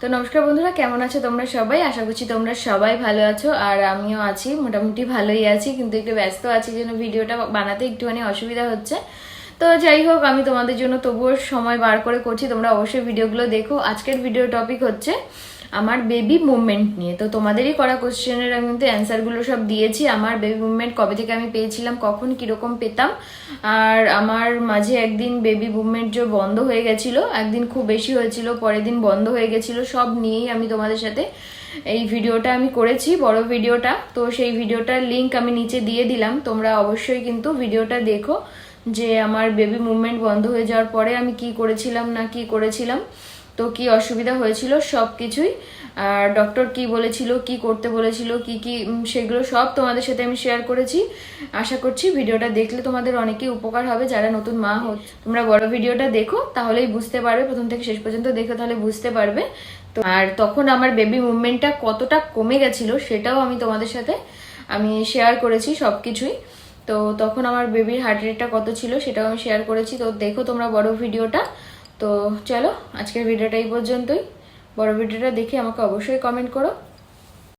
তো নমস্কার বন্ধুরা, কেমন আছো তোমরা সবাই? আশা করছি তোমরা সবাই ভালো আছো, আর আমিও আছি, মোটামুটি ভালোই আছি, কিন্তু একটু ব্যস্ত আছি জন্য ভিডিওটা বানাতে একটুখানি অসুবিধা হচ্ছে। তো যাই হোক, আমি তোমাদের জন্য তবুও সময় বার করে করছি, তোমরা অবশ্যই ভিডিওগুলো দেখো। আজকের ভিডিও টপিক হচ্ছে আমার বেবি মুভমেন্ট নিয়ে। তো তোমাদেরই করা কোশ্চেনের আমি কিন্তু অ্যান্সারগুলো সব দিয়েছি। আমার বেবি মুভমেন্ট কবে থেকে আমি পেয়েছিলাম, কখন কিরকম পেতাম, আর আমার মাঝে একদিন বেবি মুভমেন্ট যে বন্ধ হয়ে গেছিল, একদিন খুব বেশি হয়েছিল, পরের দিন বন্ধ হয়ে গেছিল, সব নিয়েই আমি তোমাদের সাথে এই ভিডিওটা আমি করেছি, বড় ভিডিওটা। তো সেই ভিডিওটার লিংক আমি নিচে দিয়ে দিলাম, তোমরা অবশ্যই কিন্তু ভিডিওটা দেখো যে আমার বেবি মুভমেন্ট বন্ধ হয়ে যাওয়ার পরে আমি কি করেছিলাম না কি করেছিলাম, তো কি অসুবিধা হয়েছিল সব কিছুই, আর ডক্টর কি বলেছিল, কি করতে বলেছিল, কি কি সেগুলো সব তোমাদের সাথে আমি শেয়ার করেছি। আশা করছি ভিডিওটা দেখলে তোমাদের অনেকই উপকার হবে, যারা নতুন মা হচ্ছে। তোমরা বড় ভিডিওটা দেখো, তাহলেই বুঝতে পারবে, প্রথম থেকে শেষ পর্যন্ত দেখো, তাহলে বুঝতে পারবে। তো আর তখন আমার বেবি মুভমেন্টটা কতটা কমে গেছিল সেটাও আমি তোমাদের সাথে আমি শেয়ার করেছি সব কিছুই। তো তখন আমার বেবির হার্ট রেটটা কত ছিল সেটাও আমি শেয়ার করেছি। তো দেখো তোমরা বড় ভিডিওটা। তো চলো, আজকের ভিডিওটা এই পর্যন্তই। বড় ভিডিওটা দেখে আমাকে অবশ্যই কমেন্ট করো।